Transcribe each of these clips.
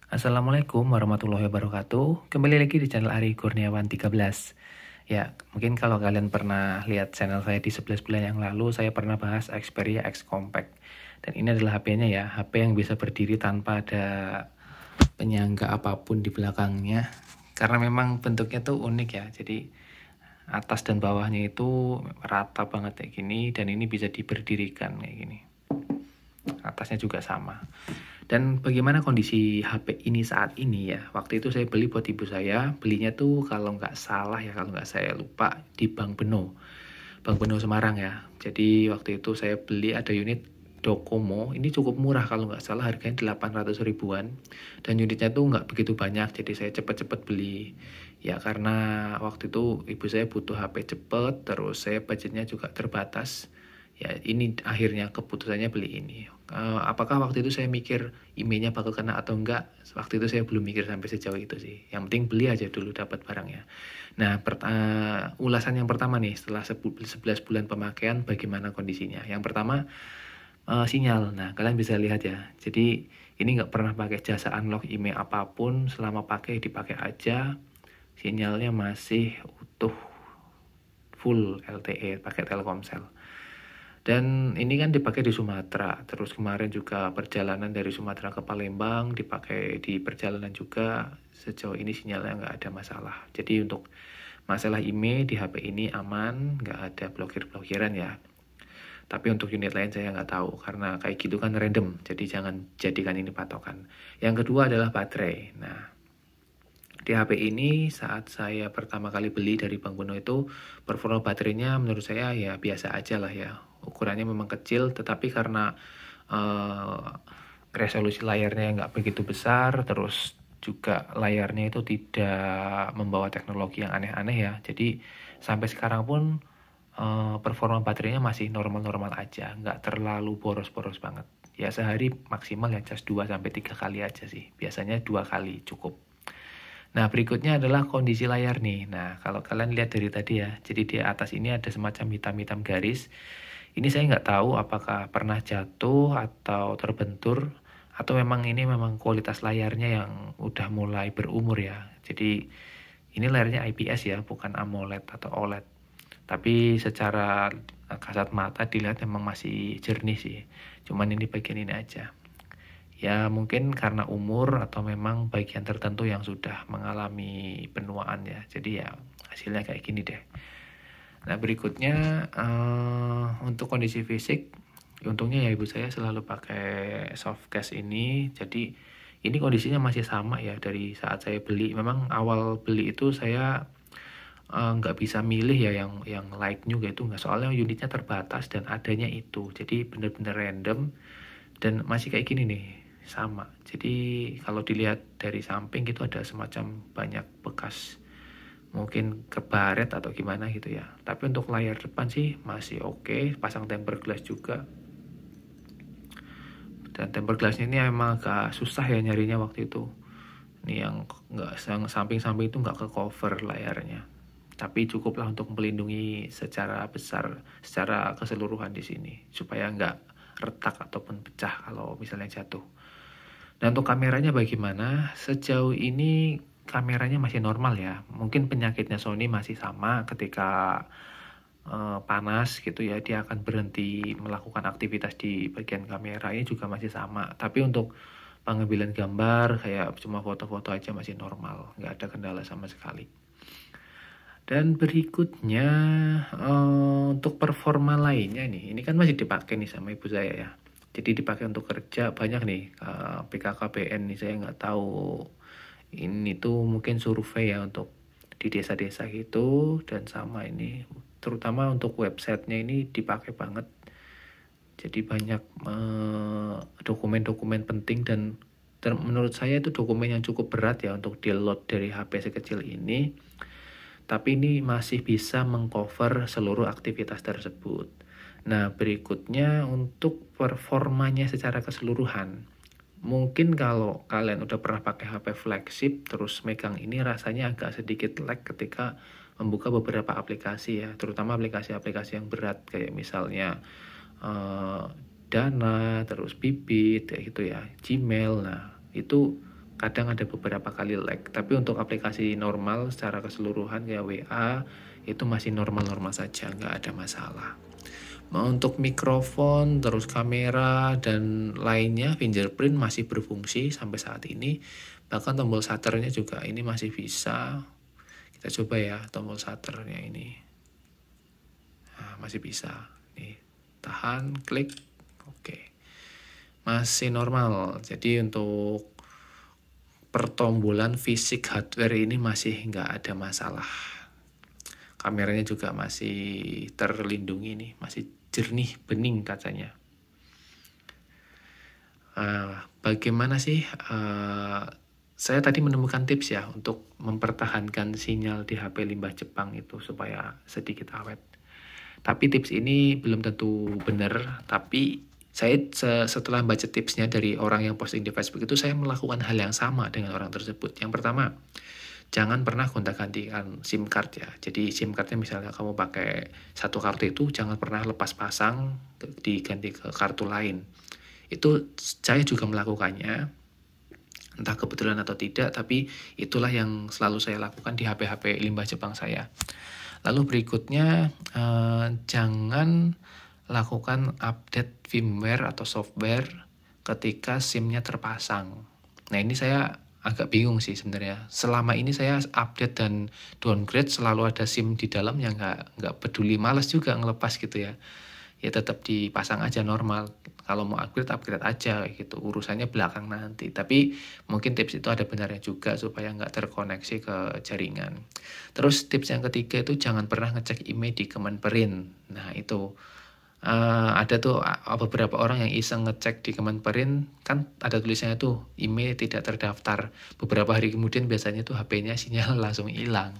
Assalamualaikum warahmatullahi wabarakatuh. Kembali lagi di channel Ari Kurniawan 13. Ya, mungkin kalau kalian pernah lihat channel saya di 11 bulan yang lalu, saya pernah bahas Xperia X Compact. Dan ini adalah HP-nya ya, HP yang bisa berdiri tanpa ada penyangga apapun di belakangnya. Karena memang bentuknya tuh unik ya, jadi atas dan bawahnya itu rata banget kayak gini, dan ini bisa diberdirikan kayak gini. Atasnya juga sama. Dan bagaimana kondisi HP ini saat ini ya? Waktu itu saya beli buat ibu saya, belinya tuh kalau nggak salah ya, kalau nggak saya lupa di Bank Beno. Bank Beno Semarang ya. Jadi waktu itu saya beli ada unit Docomo, ini cukup murah kalau nggak salah harganya 800 ribuan. Dan unitnya tuh nggak begitu banyak, jadi saya cepet-cepet beli. Ya karena waktu itu ibu saya butuh HP cepet, terus saya budgetnya juga terbatas. Ya ini akhirnya keputusannya beli ini. Apakah waktu itu saya mikir emailnya bakal kena atau enggak? Waktu itu saya belum mikir sampai sejauh itu sih. Yang penting beli aja dulu dapat barangnya. Nah, ulasan yang pertama nih setelah 11 bulan pemakaian bagaimana kondisinya. Yang pertama sinyal. Nah, kalian bisa lihat ya. Jadi ini nggak pernah pakai jasa unlock email apapun. Selama dipakai aja. Sinyalnya masih utuh full LTE pakai Telkomsel. Dan ini kan dipakai di Sumatera. Terus kemarin juga perjalanan dari Sumatera ke Palembang dipakai di perjalanan juga. Sejauh ini sinyalnya nggak ada masalah. Jadi untuk masalah IMEI di HP ini aman, nggak ada blokir-blokiran ya. Tapi untuk unit lain saya nggak tahu karena kayak gitu kan random. Jadi jangan jadikan ini patokan. Yang kedua adalah baterai. Nah, di HP ini saat saya pertama kali beli dari Bank Beno itu performa baterainya menurut saya ya biasa aja lah ya. Ukurannya memang kecil tetapi karena uh, resolusi layarnya nggak begitu besar, terus juga layarnya itu tidak membawa teknologi yang aneh-aneh ya. Jadi sampai sekarang pun performa baterainya masih normal-normal aja, nggak terlalu boros-boros banget. Ya sehari maksimal ya cas 2 sampai 3 kali aja sih. Biasanya 2 kali cukup. Nah, berikutnya adalah kondisi layar nih. Nah, kalau kalian lihat dari tadi ya, jadi di atas ini ada semacam hitam-hitam garis. Ini saya nggak tahu apakah pernah jatuh atau terbentur, atau memang ini memang kualitas layarnya yang udah mulai berumur ya. Jadi, ini layarnya IPS ya, bukan AMOLED atau OLED. Tapi secara kasat mata dilihat memang masih jernih sih. Cuman ini bagian ini aja. Ya mungkin karena umur atau memang bagian tertentu yang sudah mengalami penuaan ya. Jadi ya hasilnya kayak gini deh. Nah berikutnya untuk kondisi fisik, untungnya ya ibu saya selalu pakai soft case ini. Jadi ini kondisinya masih sama ya dari saat saya beli. Memang awal beli itu saya nggak bisa milih ya yang light new gitu nggak, soalnya unitnya terbatas dan adanya itu. Jadi bener-bener random dan masih kayak gini nih sama. Jadi kalau dilihat dari samping gitu ada semacam banyak bekas mungkin kebaret atau gimana gitu ya. Tapi untuk layar depan sih masih oke, pasang tempered glass juga. Dan tempered glass ini emang agak susah ya nyarinya waktu itu. Ini yang nggak samping-samping itu nggak ke cover layarnya. Tapi cukuplah untuk melindungi secara besar, secara keseluruhan di sini supaya nggak retak ataupun pecah kalau misalnya jatuh. Dan untuk kameranya bagaimana? Sejauh ini kameranya masih normal ya. Mungkin penyakitnya Sony masih sama ketika panas gitu ya, dia akan berhenti melakukan aktivitas di bagian kamera. Ini juga masih sama. Tapi untuk pengambilan gambar kayak cuma foto-foto aja masih normal, nggak ada kendala sama sekali. Dan berikutnya untuk performa lainnya nih, ini kan masih dipakai nih sama ibu saya ya. Jadi dipakai untuk kerja banyak nih BKKBN nih, saya nggak tahu ini tuh mungkin survei ya untuk di desa-desa gitu, dan sama ini terutama untuk websitenya ini dipakai banget. Jadi banyak dokumen-dokumen penting dan menurut saya itu dokumen yang cukup berat ya untuk di-load dari HP sekecil ini. Tapi ini masih bisa mengcover seluruh aktivitas tersebut. Nah, berikutnya untuk performanya secara keseluruhan. Mungkin kalau kalian udah pernah pakai HP flagship, terus megang ini rasanya agak sedikit lag ketika membuka beberapa aplikasi ya, terutama aplikasi-aplikasi yang berat kayak misalnya Dana, terus Bibit, kayak gitu ya, Gmail. Nah, itu kadang ada beberapa kali lag. Tapi untuk aplikasi normal secara keseluruhan kayak WA itu masih normal-normal saja, nggak ada masalah. Untuk mikrofon, terus kamera, dan lainnya, fingerprint masih berfungsi sampai saat ini. Bahkan tombol shutternya juga ini masih bisa. Kita coba ya tombol shutternya ini. Nah, masih bisa. Nih, tahan, klik, oke. Masih normal. Jadi untuk pertombolan fisik hardware ini masih nggak ada masalah. Kameranya juga masih terlindungi nih, masih jernih, bening kacanya. Bagaimana sih? Saya tadi menemukan tips ya untuk mempertahankan sinyal di HP limbah Jepang itu supaya sedikit awet. Tapi tips ini belum tentu benar, tapi saya setelah baca tipsnya dari orang yang posting di Facebook itu, saya melakukan hal yang sama dengan orang tersebut. Yang pertama, jangan pernah gonta-gantikan SIM card ya. Jadi SIM cardnya misalnya kamu pakai satu kartu itu, jangan pernah lepas pasang diganti ke kartu lain. Itu saya juga melakukannya, entah kebetulan atau tidak, tapi itulah yang selalu saya lakukan di HP-HP limbah Jepang saya. Lalu berikutnya, jangan lakukan update firmware atau software ketika SIM-nya terpasang. Nah, ini saya agak bingung sih sebenarnya. Selama ini saya update dan downgrade selalu ada SIM di dalam, yang nggak peduli, malas juga ngelepas gitu ya. Ya tetap dipasang aja normal. Kalau mau upgrade aja gitu. Urusannya belakang nanti. Tapi mungkin tips itu ada benarnya juga supaya nggak terkoneksi ke jaringan. Terus tips yang ketiga itu jangan pernah ngecek email di Kemenperin. Nah itu ada tuh beberapa orang yang iseng ngecek di Kemenperin, kan ada tulisannya tuh email tidak terdaftar. Beberapa hari kemudian biasanya tuh HP-nya sinyal langsung hilang.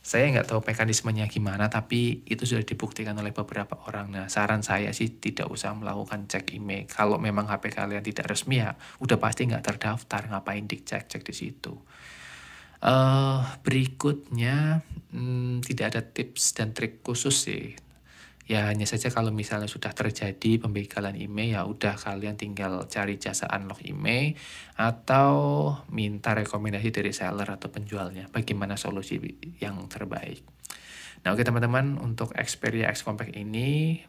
Saya nggak tahu mekanismenya gimana, tapi itu sudah dibuktikan oleh beberapa orang. Nah, saran saya sih tidak usah melakukan cek email. Kalau memang HP kalian tidak resmi ya, udah pasti nggak terdaftar. Ngapain dicek-cek di situ? Berikutnya, tidak ada tips dan trik khusus sih. Ya hanya saja kalau misalnya sudah terjadi pembegalan email, ya udah kalian tinggal cari jasa unlock email atau minta rekomendasi dari seller atau penjualnya bagaimana solusi yang terbaik. Nah oke teman-teman, untuk Xperia X Compact ini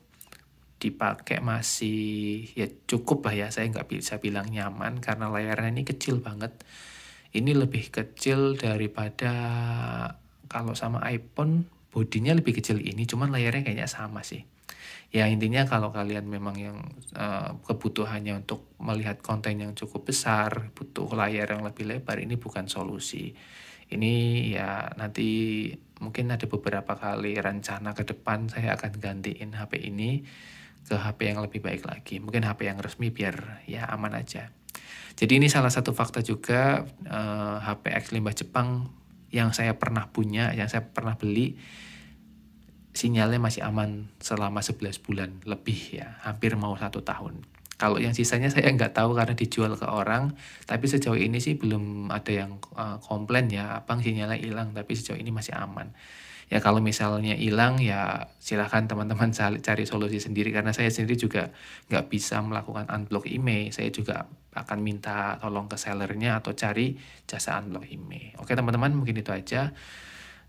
dipakai masih ya cukup lah ya, saya nggak bisa bilang nyaman karena layarnya ini kecil banget. Ini lebih kecil daripada kalau sama iPhone. Bodinya lebih kecil ini, cuman layarnya kayaknya sama sih. Ya intinya kalau kalian memang yang kebutuhannya untuk melihat konten yang cukup besar, butuh layar yang lebih lebar, ini bukan solusi. Ini ya nanti mungkin ada beberapa kali rencana ke depan saya akan gantiin HP ini ke HP yang lebih baik lagi. Mungkin HP yang resmi biar ya aman aja. Jadi ini salah satu fakta juga, HP X limbah Jepang yang saya pernah punya, yang saya pernah beli, sinyalnya masih aman selama 11 bulan lebih ya, hampir mau 1 tahun. Kalau yang sisanya saya nggak tahu karena dijual ke orang, tapi sejauh ini sih belum ada yang komplain ya, abang sinyalnya hilang, tapi sejauh ini masih aman. Ya kalau misalnya hilang ya silahkan teman-teman cari solusi sendiri, karena saya sendiri juga nggak bisa melakukan unblock email. Saya juga akan minta tolong ke sellernya atau cari jasa unblock email. Oke teman-teman, mungkin itu aja.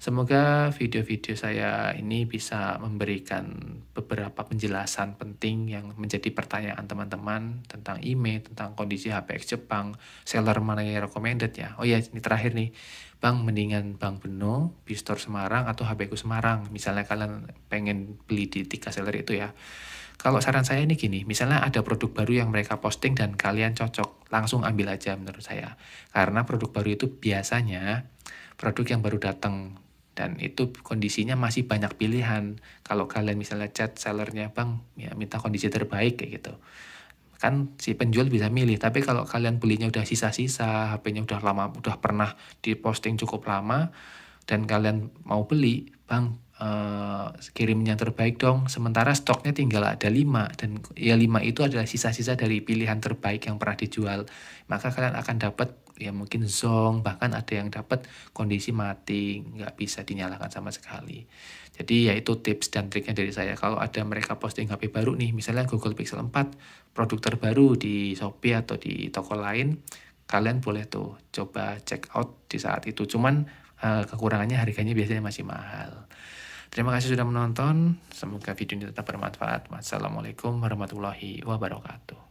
Semoga video-video saya ini bisa memberikan beberapa penjelasan penting yang menjadi pertanyaan teman-teman tentang email, tentang kondisi HP X Jepang, seller mana yang recommended ya. Oh ya, ini terakhir nih, Bang, mendingan Bang Beno, Bistore Semarang atau HP ku Semarang. Misalnya kalian pengen beli di 3 seller itu ya. Kalau saran saya ini gini, misalnya ada produk baru yang mereka posting dan kalian cocok, langsung ambil aja menurut saya. Karena produk baru itu biasanya produk yang baru datang, dan itu kondisinya masih banyak pilihan. Kalau kalian misalnya chat sellernya, Bang, ya minta kondisi terbaik kayak gitu, kan si penjual bisa milih. Tapi kalau kalian belinya udah sisa-sisa, HP-nya udah lama, udah pernah diposting cukup lama, dan kalian mau beli, Bang, kirim yang terbaik dong. Sementara stoknya tinggal ada 5, dan ya 5 itu adalah sisa-sisa dari pilihan terbaik yang pernah dijual. Maka kalian akan dapat ya mungkin zonk, bahkan ada yang dapat kondisi mati, nggak bisa dinyalakan sama sekali. Jadi ya itu tips dan triknya dari saya. Kalau ada mereka posting HP baru nih, misalnya Google Pixel 4, produk terbaru di Shopee atau di toko lain, kalian boleh tuh coba check out di saat itu. Cuman kekurangannya harganya biasanya masih mahal. Terima kasih sudah menonton. Semoga video ini tetap bermanfaat. Wassalamualaikum warahmatullahi wabarakatuh.